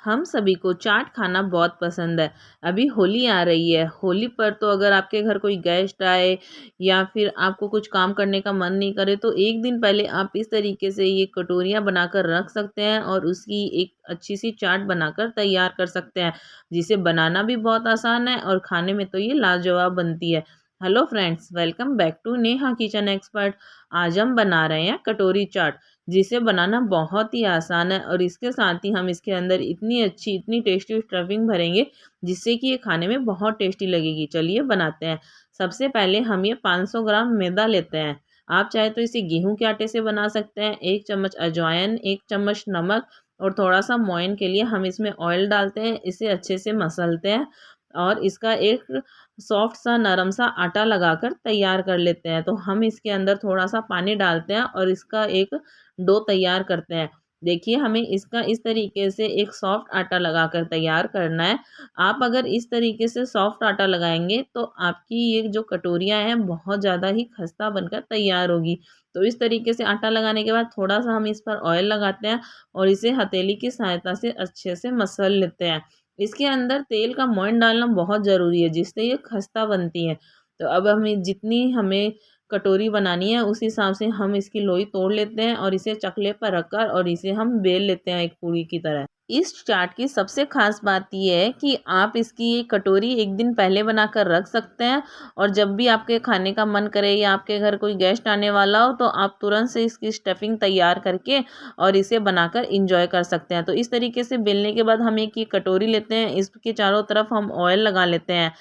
हम सभी को चाट खाना बहुत पसंद है। अभी होली आ रही है। होली पर तो अगर आपके घर कोई गेस्ट आए या फिर आपको कुछ काम करने का मन नहीं करे तो एक दिन पहले आप इस तरीके से ये कटोरियाँ बनाकर रख सकते हैं और उसकी एक अच्छी सी चाट बनाकर तैयार कर सकते हैं, जिसे बनाना भी बहुत आसान है और खाने में तो ये लाजवाब बनती है। Hello friends, welcome back to Neha kitchen expert. आज हम बना रहे हैं कटोरी चाट, जिसे बनाना बहुत ही आसान है और इसके साथ ही हम इसके अंदर इतनी अच्छी इतनी टेस्टी स्टफिंग भरेंगे जिससे कि ये खाने में बहुत टेस्टी लगेगी। चलिए बनाते हैं। सबसे पहले हम ये 500 ग्राम मैदा लेते हैं। आप चाहे तो इसे गेहूं के आटे से बना सकते हैं। 1 चम्मच अजवाइन, 1 चम्मच नमक और थोड़ा सा मोयन के लिए हम इसमें ऑयल डालते हैं। इसे अच्छे से मसलते हैं और इसका एक सॉफ्ट सा नरम सा आटा लगाकर तैयार कर लेते हैं। तो हम इसके अंदर थोड़ा सा पानी डालते हैं और इसका एक डो तैयार करते हैं। देखिए, हमें इसका इस तरीके से एक सॉफ्ट आटा लगाकर तैयार करना है। आप अगर इस तरीके से सॉफ्ट आटा लगाएंगे तो आपकी ये जो कटोरियाँ हैं बहुत ज़्यादा ही खस्ता बनकर तैयार होगी। तो इस तरीके से आटा लगाने के बाद थोड़ा सा हम इस पर ऑयल लगाते हैं और इसे हथेली की सहायता से अच्छे से मसल लेते हैं। इसके अंदर तेल का मोयन डालना बहुत ज़रूरी है, जिससे ये खस्ता बनती है। तो अब हमें जितनी हमें कटोरी बनानी है उस हिसाब से हम इसकी लोई तोड़ लेते हैं और इसे चकले पर रखकर और इसे हम बेल लेते हैं एक पूरी की तरह। इस चाट की सबसे खास बात ये है कि आप इसकी ये कटोरी एक दिन पहले बनाकर रख सकते हैं और जब भी आपके खाने का मन करे या आपके घर कोई गेस्ट आने वाला हो तो आप तुरंत से इसकी स्टफिंग तैयार करके और इसे बनाकर इंजॉय कर सकते हैं। तो इस तरीके से बेलने के बाद हम एक ये कटोरी लेते हैं, इसके चारों तरफ हम ऑयल लगा लेते हैं।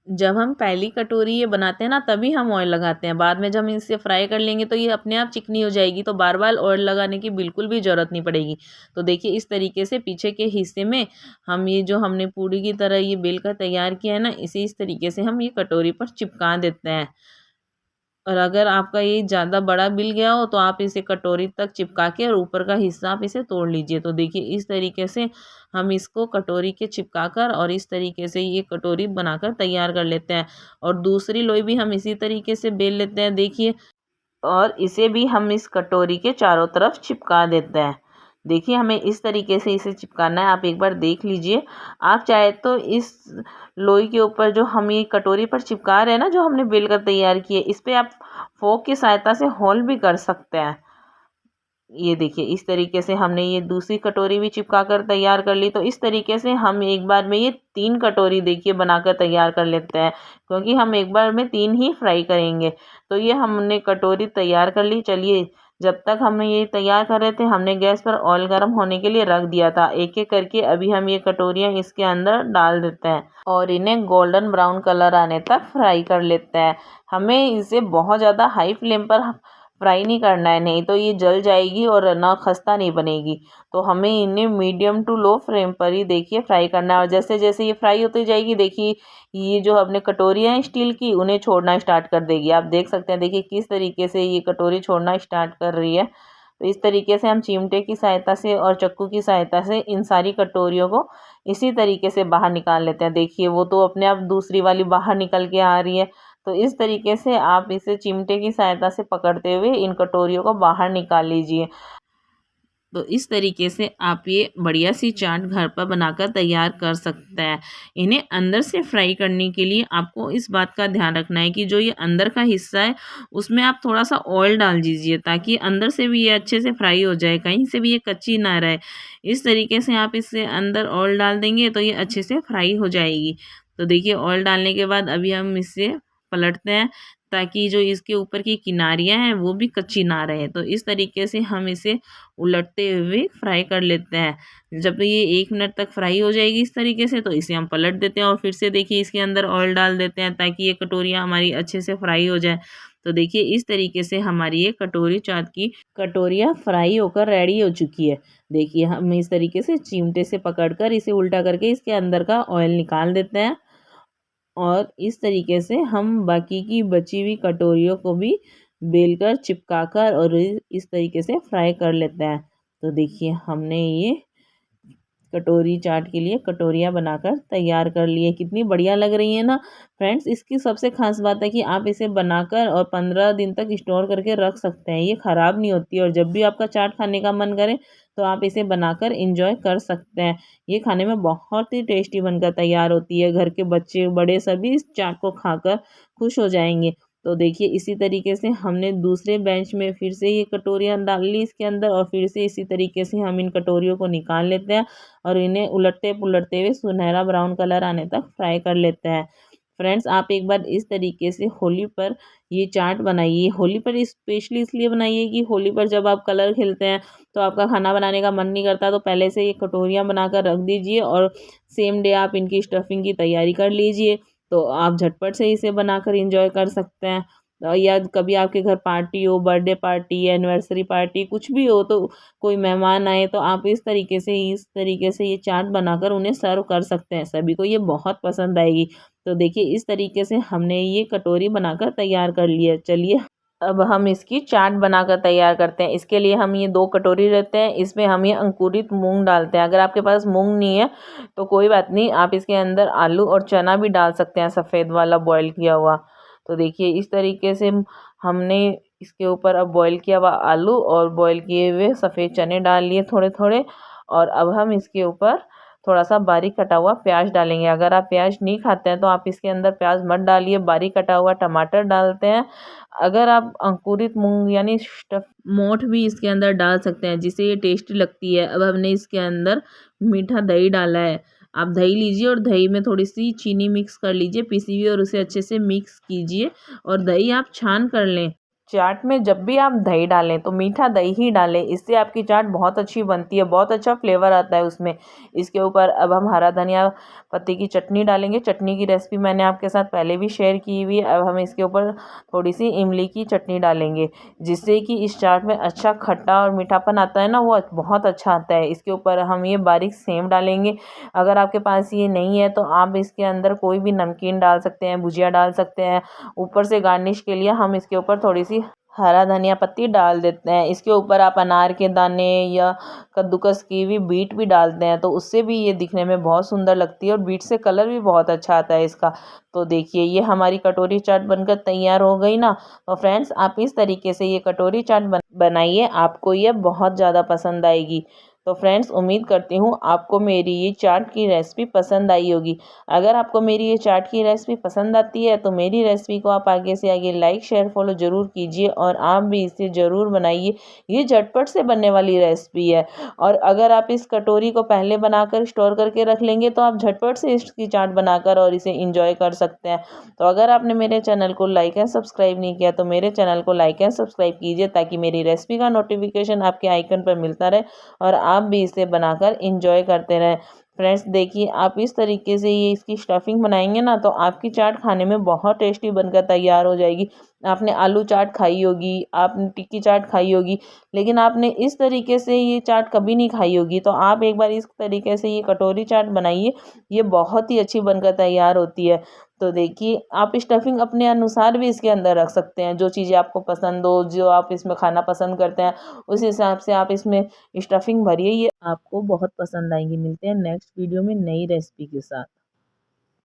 जब हम पहली कटोरी ये बनाते हैं ना तभी हम ऑयल लगाते हैं। बाद में जब हम इसे फ्राई कर लेंगे तो ये अपने आप चिकनी हो जाएगी, तो बार बार ऑयल लगाने की बिल्कुल भी ज़रूरत नहीं पड़ेगी। तो देखिए, इस तरीके से पीछे के हिस्से में हम ये जो हमने पूड़ी की तरह ये बेल कर तैयार किया है ना, इसे इस तरीके से हम ये कटोरी पर चिपका देते हैं। और अगर आपका ये ज़्यादा बड़ा बिल गया हो तो आप इसे कटोरी तक चिपका के और ऊपर का हिस्सा आप इसे तोड़ लीजिए। तो देखिए, इस तरीके से हम इसको कटोरी के चिपका कर और इस तरीके से ये कटोरी बनाकर तैयार कर लेते हैं। और दूसरी लोई भी हम इसी तरीके से बेल लेते हैं देखिए, और इसे भी हम इस कटोरी के चारों तरफ चिपका देते हैं। देखिए, हमें इस तरीके से इसे चिपकाना है, आप एक बार देख लीजिए। आप चाहे तो इस लोई के ऊपर जो हम ये कटोरी पर चिपका रहे हैं ना, जो हमने बेल कर तैयार की है, इस पे आप फोक की सहायता से होल भी कर सकते हैं। ये देखिए, इस तरीके से हमने ये दूसरी कटोरी भी चिपका कर तैयार कर ली। तो इस तरीके से हम एक बार में ये 3 कटोरी देखिए बनाकर तैयार कर लेते हैं, क्योंकि हम एक बार में 3 ही फ्राई करेंगे। तो ये हमने कटोरी तैयार कर ली। चलिए, जब तक हम ये तैयार कर रहे थे हमने गैस पर ऑयल गर्म होने के लिए रख दिया था। एक एक करके अभी हम ये कटोरियाँ इसके अंदर डाल देते हैं और इन्हें गोल्डन ब्राउन कलर आने तक फ्राई कर लेते हैं। हमें इसे बहुत ज़्यादा हाई फ्लेम पर फ्राई नहीं करना है, नहीं तो ये जल जाएगी और ना खस्ता नहीं बनेगी। तो हमें इन्हें मीडियम टू लो फ्लेम पर ही देखिए फ्राई करना है। और जैसे जैसे ये फ्राई होती जाएगी देखिए, ये जो अपने कटोरियाँ हैं स्टील की, उन्हें छोड़ना स्टार्ट कर देगी। आप देख सकते हैं, देखिए किस तरीके से ये कटोरी छोड़ना स्टार्ट कर रही है। तो इस तरीके से हम चिमटे की सहायता से और चक्कू की सहायता से इन सारी कटोरियों को इसी तरीके से बाहर निकाल लेते हैं। देखिए, वो तो अपने आप दूसरी वाली बाहर निकल के आ रही है। तो इस तरीके से आप इसे चिमटे की सहायता से पकड़ते हुए इन कटोरियों को बाहर निकाल लीजिए। तो इस तरीके से आप ये बढ़िया सी चाट घर पर बनाकर तैयार कर सकते हैं। इन्हें अंदर से फ्राई करने के लिए आपको इस बात का ध्यान रखना है कि जो ये अंदर का हिस्सा है उसमें आप थोड़ा सा ऑयल डाल दीजिए, ताकि अंदर से भी ये अच्छे से फ्राई हो जाए, कहीं से भी ये कच्ची ना रहे। इस तरीके से आप इससे अंदर ऑयल डाल देंगे तो ये अच्छे से फ्राई हो जाएगी। तो देखिए, ऑयल डालने के बाद अभी हम इसे पलटते हैं, ताकि जो इसके ऊपर की किनारियाँ हैं वो भी कच्ची ना रहे। तो इस तरीके से हम इसे उलटते हुए फ्राई कर लेते हैं। जब ये 1 मिनट तक फ्राई हो जाएगी इस तरीके से, तो इसे हम पलट देते हैं और फिर से देखिए इसके अंदर ऑयल डाल देते हैं, ताकि ये कटोरियाँ हमारी अच्छे से फ्राई हो जाए। तो देखिए, इस तरीके से हमारी ये कटोरी चाट की कटोरियाँ फ्राई होकर रेडी हो चुकी है। देखिए, हम इस तरीके से चिमटे से पकड़कर इसे उल्टा करके इसके अंदर का ऑयल निकाल देते हैं और इस तरीके से हम बाकी की बची हुई कटोरियों को भी बेलकर चिपकाकर और इस तरीके से फ्राई कर लेते हैं। तो देखिए, हमने ये कटोरी चाट के लिए कटोरियाँ बनाकर तैयार कर लिए। कितनी बढ़िया लग रही है ना फ्रेंड्स। इसकी सबसे ख़ास बात है कि आप इसे बनाकर और 15 दिन तक स्टोर करके रख सकते हैं, ये ख़राब नहीं होती है। और जब भी आपका चाट खाने का मन करे तो आप इसे बनाकर एंजॉय कर सकते हैं। ये खाने में बहुत ही टेस्टी बनकर तैयार होती है। घर के बच्चे बड़े सभी इस चाट को खाकर खुश हो जाएंगे। तो देखिए इसी तरीके से हमने दूसरे बेंच में फिर से ये कटोरियाँ डाल ली इसके अंदर, और फिर से इसी तरीके से हम इन कटोरियों को निकाल लेते हैं और इन्हें उलटते पुलटते हुए सुनहरा ब्राउन कलर आने तक फ्राई कर लेते हैं। फ्रेंड्स आप एक बार इस तरीके से होली पर ये चाट बनाइए। होली पर स्पेशली इसलिए बनाइए कि होली पर जब आप कलर खेलते हैं तो आपका खाना बनाने का मन नहीं करता, तो पहले से ये कटोरियाँ बनाकर रख दीजिए और सेम डे आप इनकी स्टफिंग की तैयारी कर लीजिए। तो आप झटपट से इसे बनाकर एंजॉय कर सकते हैं। या कभी आपके घर पार्टी हो, बर्थडे पार्टी, एनिवर्सरी पार्टी, कुछ भी हो, तो कोई मेहमान आए तो आप इस तरीके से ये चाट बनाकर उन्हें सर्व कर सकते हैं। सभी को ये बहुत पसंद आएगी। तो देखिए इस तरीके से हमने ये कटोरी बनाकर तैयार कर लिया। चलिए अब हम इसकी चाट बनाकर तैयार करते हैं। इसके लिए हम ये 2 कटोरी लेते हैं, इसमें हम ये अंकुरित मूंग डालते हैं। अगर आपके पास मूंग नहीं है तो कोई बात नहीं, आप इसके अंदर आलू और चना भी डाल सकते हैं, सफ़ेद वाला बॉईल किया हुआ। तो देखिए इस तरीके से हमने इसके ऊपर अब बॉईल किया हुआ आलू और बॉईल किए हुए सफ़ेद चने डाल लिए थोड़े थोड़े। और अब हम इसके ऊपर थोड़ा सा बारीक कटा हुआ प्याज डालेंगे। अगर आप प्याज नहीं खाते हैं तो आप इसके अंदर प्याज मत डालिए, बारीक कटा हुआ टमाटर डालते हैं। अगर आप अंकुरित मूंग यानी स्टफ मोठ भी इसके अंदर डाल सकते हैं, जिससे ये टेस्टी लगती है। अब हमने इसके अंदर मीठा दही डाला है। आप दही लीजिए और दही में थोड़ी सी चीनी मिक्स कर लीजिए पिसी हुई, और उसे अच्छे से मिक्स कीजिए और दही आप छान कर लें। चाट में जब भी आप दही डालें तो मीठा दही ही डालें, इससे आपकी चाट बहुत अच्छी बनती है, बहुत अच्छा फ्लेवर आता है उसमें। इसके ऊपर अब हम हरा धनिया पत्ते की चटनी डालेंगे। चटनी की रेसिपी मैंने आपके साथ पहले भी शेयर की हुई है। अब हम इसके ऊपर थोड़ी सी इमली की चटनी डालेंगे, जिससे कि इस चाट में अच्छा खट्टा और मीठापन आता है ना, वो बहुत अच्छा आता है। इसके ऊपर हम ये बारीक सेव डालेंगे। अगर आपके पास ये नहीं है तो आप इसके अंदर कोई भी नमकीन डाल सकते हैं, भुजिया डाल सकते हैं। ऊपर से गार्निश के लिए हम इसके ऊपर थोड़ी सी हरा धनिया पत्ती डाल देते हैं। इसके ऊपर आप अनार के दाने या कद्दूकस की हुई बीट भी डालते हैं, तो उससे भी ये दिखने में बहुत सुंदर लगती है और बीट से कलर भी बहुत अच्छा आता है इसका। तो देखिए ये हमारी कटोरी चाट बनकर तैयार हो गई ना। तो फ्रेंड्स आप इस तरीके से ये कटोरी चाट बनाइए, आपको ये बहुत ज़्यादा पसंद आएगी। तो फ्रेंड्स उम्मीद करती हूँ आपको मेरी ये चाट की रेसिपी पसंद आई होगी। अगर आपको मेरी ये चाट की रेसिपी पसंद आती है तो मेरी रेसिपी को आप आगे से आगे लाइक शेयर फॉलो ज़रूर कीजिए, और आप भी इसे ज़रूर बनाइए। ये झटपट से बनने वाली रेसिपी है, और अगर आप इस कटोरी को पहले बनाकर स्टोर करके रख लेंगे तो आप झटपट से इसकी चाट बनाकर और इसे इंजॉय कर सकते हैं। तो अगर आपने मेरे चैनल को लाइक एंड सब्सक्राइब नहीं किया तो मेरे चैनल को लाइक एंड सब्सक्राइब कीजिए, ताकि मेरी रेसिपी का नोटिफिकेशन आपके आइकन पर मिलता रहे और आप भी इसे बनाकर इंजॉय करते रहें। फ्रेंड्स देखिए आप इस तरीके से ये इसकी स्टफिंग बनाएंगे ना तो आपकी चाट खाने में बहुत टेस्टी बनकर तैयार हो जाएगी। आपने आलू चाट खाई होगी, आपने टिक्की चाट खाई होगी, लेकिन आपने इस तरीके से ये चाट कभी नहीं खाई होगी। तो आप एक बार इस तरीके से ये कटोरी चाट बनाइए, ये बहुत ही अच्छी बनकर तैयार होती है। तो देखिए आप स्टफिंग अपने अनुसार भी इसके अंदर रख सकते हैं, जो चीज़ें आपको पसंद हो, जो आप इसमें खाना पसंद करते हैं, उस हिसाब से आप इसमें स्टफिंग भरिए, ये आपको बहुत पसंद आएंगी। मिलते हैं नेक्स्ट वीडियो में नई रेसिपी के साथ।